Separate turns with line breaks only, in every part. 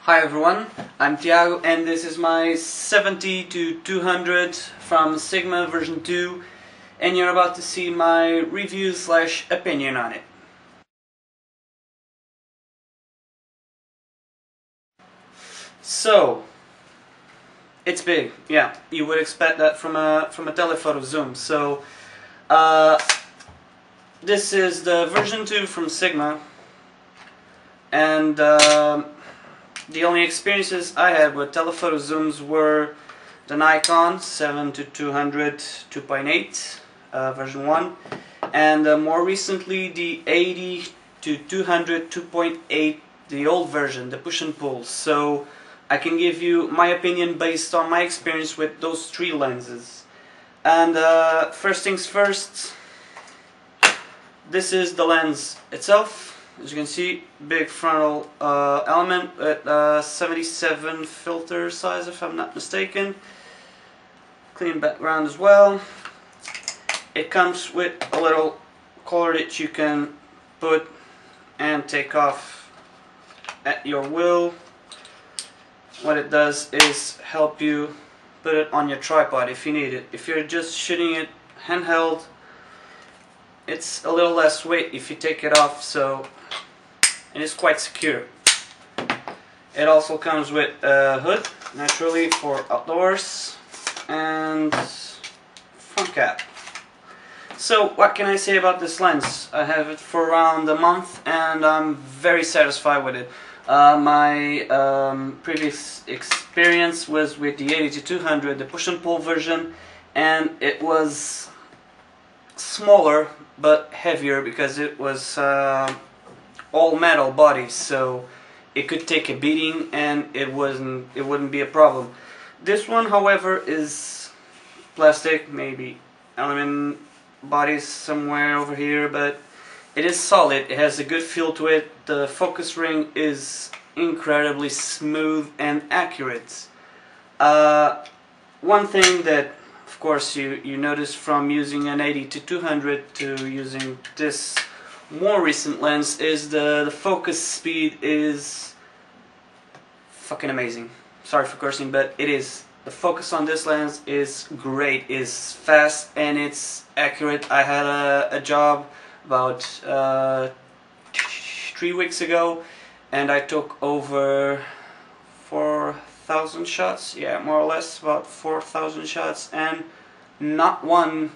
Hi everyone, I'm Tiago and this is my 70-200 from Sigma version 2 and you're about to see my review / opinion on it. So, it's big, yeah, you would expect that from a telephoto zoom. So, this is the version 2 from Sigma and the only experiences I had with telephoto zooms were the Nikon 7-200 2.8 version 1 and more recently the 80-200 2.8, the old version, the push and pull. So I can give you my opinion based on my experience with those three lenses. And first things first, this is the lens itself. As you can see, big frontal element at 77 filter size if I'm not mistaken. Clean background as well. It comes with a little collar that you can put and take off at your will. What it does is help you put it on your tripod if you need it. If you're just shooting it handheld, it's a little less weight if you take it off, so and it's quite secure. It also comes with a hood, naturally, for outdoors, and front cap. So what can I say about this lens? I have it for around a month and I'm very satisfied with it. My previous experience was with the 80-200, the push and pull version, and it was smaller but heavier because it was all metal bodies, so it could take a beating and it wouldn't be a problem. This one, however, is plastic, maybe aluminum bodies somewhere over here, but it is solid. It has a good feel to it. The focus ring is incredibly smooth and accurate. One thing that of course you notice from using an 80-200 to using this more recent lens is the focus speed is fucking amazing. Sorry for cursing, but it is. The focus on this lens is great, is fast and it's accurate. I had a job about 3 weeks ago and I took over 4,000 shots, yeah, more or less about 4,000 shots, and not one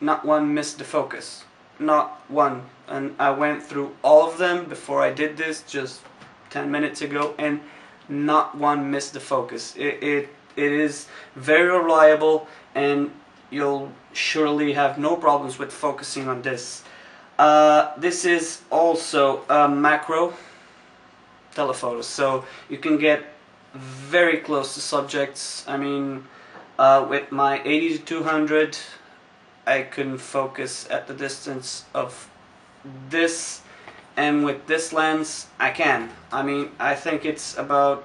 missed the focus. Not one. And I went through all of them before I did this just 10 minutes ago and not one missed the focus. It is very reliable and you'll surely have no problems with focusing on this. This is also a macro telephoto, so you can get very close to subjects. I mean, with my 80-200 I couldn't focus at the distance of this, and with this lens I can. I mean, I think it's about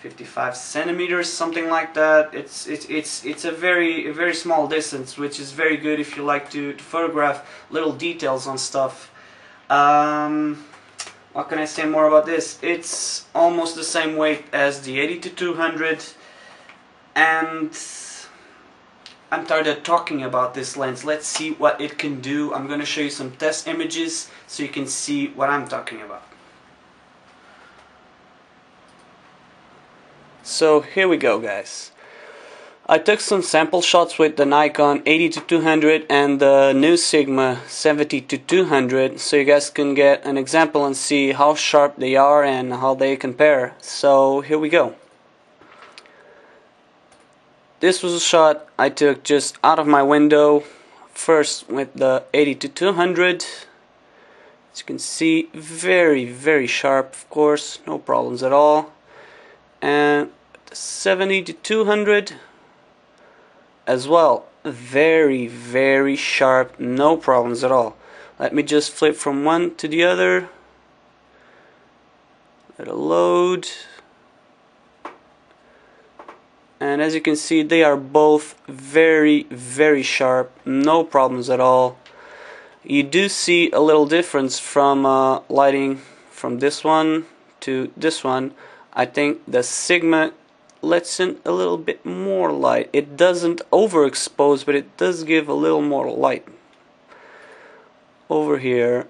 55 centimeters, something like that. It's a very small distance, which is very good if you like to photograph little details on stuff. What can I say more about this? It's almost the same weight as the 80-200, and I'm tired of talking about this lens. Let's see what it can do. I'm going to show you some test images so you can see what I'm talking about. So here we go, guys. I took some sample shots with the Nikon 80-200 and the new Sigma 70-200 so you guys can get an example and see how sharp they are and how they compare. So here we go. This was a shot I took just out of my window, first with the 80-200. As you can see, very sharp, of course, no problems at all. And the 70-200 as well, very sharp, no problems at all. Let me just flip from one to the other. Let it load. And as you can see, they are both very sharp, no problems at all. You do see a little difference from lighting from this one to this one, I think the Sigma lets in a little bit more light. It doesn't overexpose, but it does give a little more light. Over here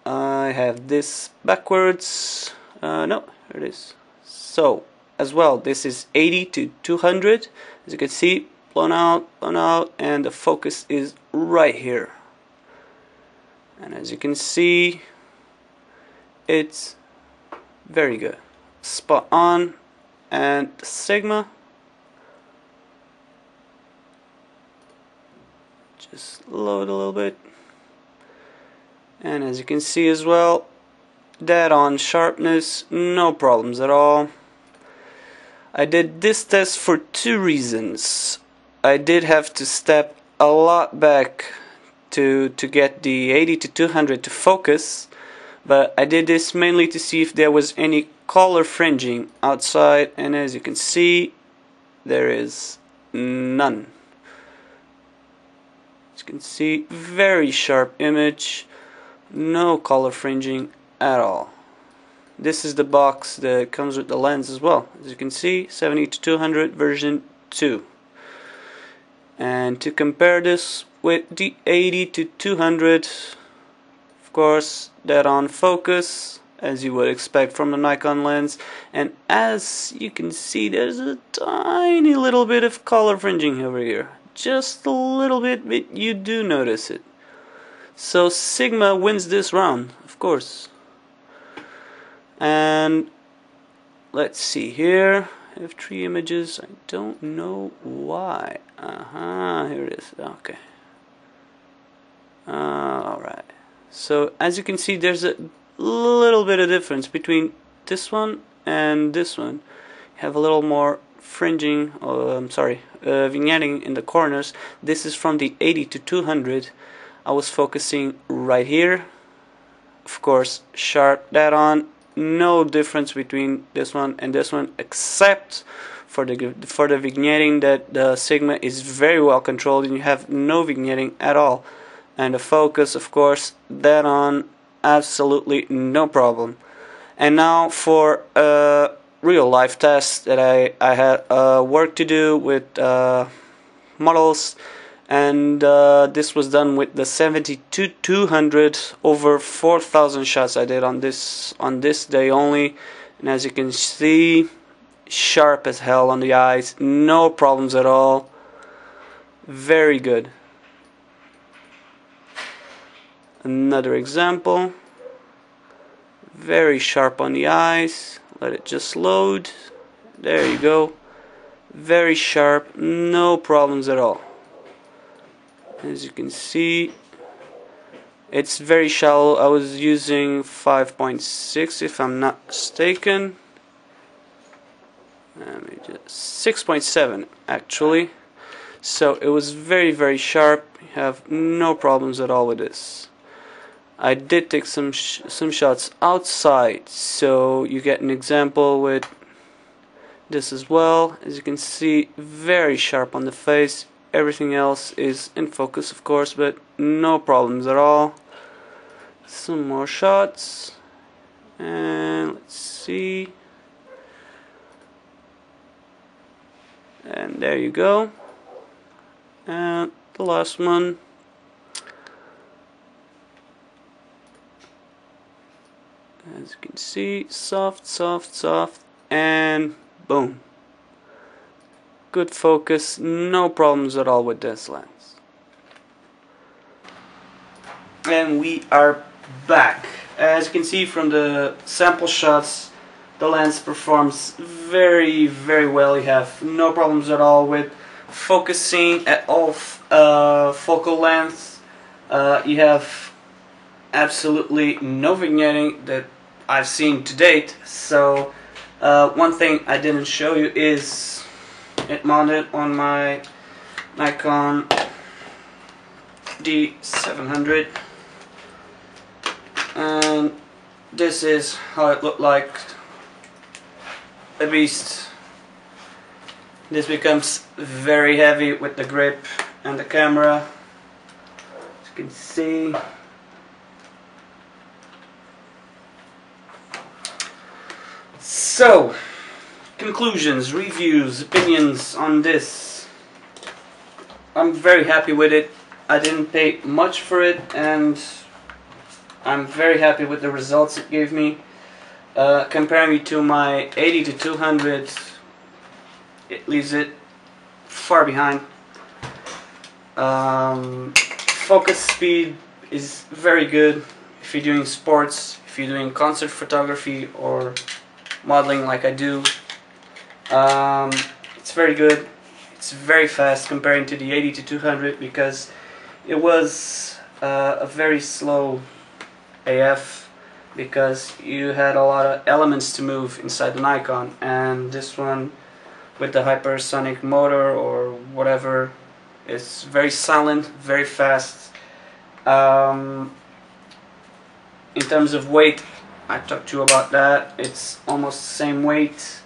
I have this backwards. No, here it is. So as well, this is 80 to 200. As you can see, blown out, and the focus is right here. And as you can see, it's very good, spot on. And the Sigma, just load a little bit, and as you can see as well, dead on sharpness, no problems at all. I did this test for two reasons. I did have to step a lot back to get the 80 to 200 to focus, but I did this mainly to see if there was any color fringing outside, and as you can see, there is none. As you can see, very sharp image, no color fringing at all. This is the box that comes with the lens as well. As you can see, 70 to 200 version 2. And to compare this with the 80 to 200, of course, dead on focus, as you would expect from the Nikon lens, and as you can see, there's a tiny little bit of color fringing over here, just a little bit, but you do notice it. So Sigma wins this round, of course. And let's see here, I have 3 images. I don't know why. Here it is. Okay. Alright, so as you can see, there's a little bit of difference between this one and this one. You have a little more fringing, vignetting in the corners. This is from the 80 to 200. I was focusing right here, of course, sharp, dead on, no difference between this one and this one, except for the vignetting, that the Sigma is very well controlled and you have no vignetting at all. And the focus, of course, dead on, absolutely no problem. And now for a real life test that I had work to do with models, and this was done with the 70-200 over 4,000 shots I did on this day only. And as you can see, sharp as hell on the eyes, no problems at all, very good. Another example, very sharp on the eyes. Let it just load. There you go, very sharp, no problems at all. As you can see, it's very shallow. I was using 5.6 if I'm not mistaken, 6.7 actually. So it was very sharp. You have no problems at all with this. I did take some shots outside, so you get an example with this as well. As you can see, very sharp on the face. Everything else is in focus, of course, but no problems at all. Some more shots, and let's see, and there you go. And the last one. As you can see, soft, and boom. Good focus, no problems at all with this lens. And we are back. As you can see from the sample shots, the lens performs very well. You have no problems at all with focusing at all focal lengths. You have absolutely no vignetting that I've seen to date. So one thing I didn't show you is it mounted on my Nikon D700, and this is how it looked like. The beast. This becomes very heavy with the grip and the camera, as you can see. So, conclusions, reviews, opinions on this. I'm very happy with it. I didn't pay much for it, and I'm very happy with the results it gave me. Comparing it to my 80 to 200, it leaves it far behind. Focus speed is very good if you're doing sports, if you're doing concert photography or modeling like I do. It's very good. It's very fast comparing to the 80 to 200 because it was a very slow AF because you had a lot of elements to move inside the Nikon, and this one with the hypersonic motor or whatever is very silent, very fast. In terms of weight, I talked to you about that. It's almost the same weight.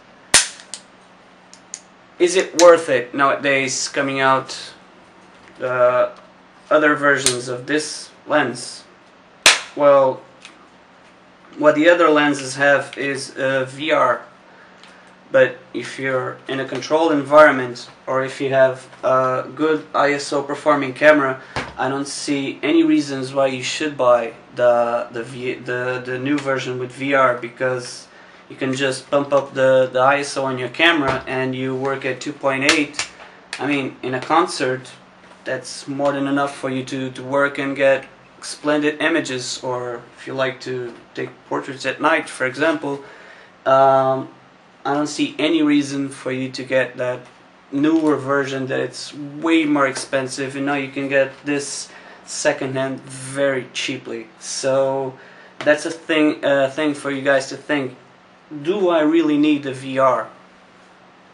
Is it worth it nowadays coming out other versions of this lens? Well, what the other lenses have is VR, but if you're in a controlled environment or if you have a good ISO performing camera, I don't see any reasons why you should buy the new version with VR, because you can just bump up the ISO on your camera and you work at 2.8. I mean, in a concert, that's more than enough for you to work and get splendid images, or if you like to take portraits at night, for example. I don't see any reason for you to get that newer version that it's way more expensive, and now you can get this secondhand very cheaply. So that's a thing for you guys to think. Do I really need the VR?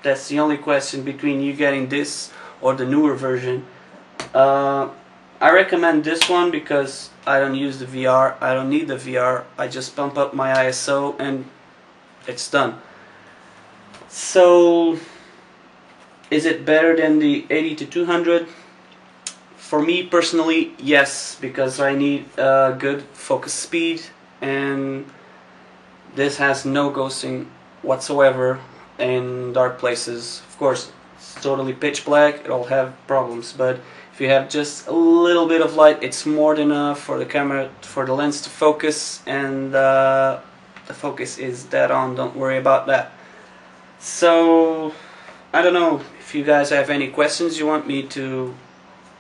That's the only question between you getting this or the newer version. I recommend this one because I don't use the VR. I don't need the VR. I just pump up my ISO and it's done. So, is it better than the 80 to 200? For me personally, yes, because I need a good focus speed, and this has no ghosting whatsoever in dark places. Of course, it's totally pitch black, it'll have problems, but if you have just a little bit of light, it's more than enough for the camera, for the lens to focus, and the focus is dead on, don't worry about that. So, I don't know if you guys have any questions you want me to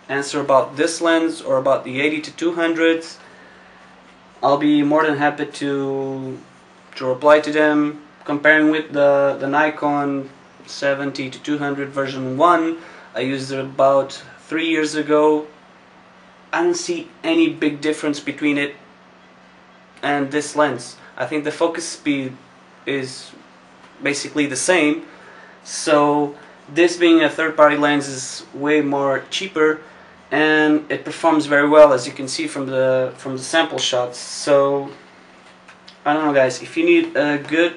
answer about this lens or about the 80 to 200. I'll be more than happy to reply to them. Comparing with the Nikon 70 to 200 version 1, I used it about 3 years ago. I don't see any big difference between it and this lens. I think the focus speed is basically the same, so this being a third-party lens is way more cheaper, and it performs very well, as you can see from the sample shots. So I don't know, guys, if you need a good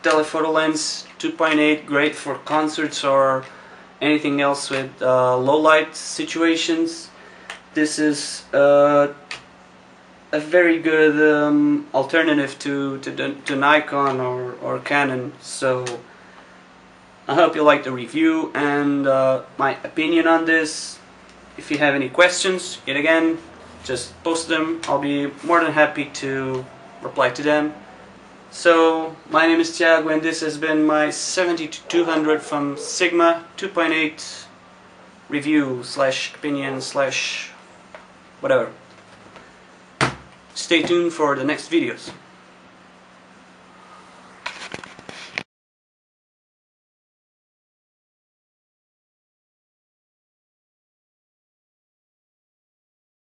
telephoto lens, 2.8, great for concerts or anything else with low light situations, this is a very good alternative to Nikon or Canon. So I hope you liked the review and my opinion on this. If you have any questions, yet again, just post them. I'll be more than happy to reply to them. So my name is Tiago, and this has been my 70 to 200 from Sigma 2.8 review / opinion / whatever. Stay tuned for the next videos.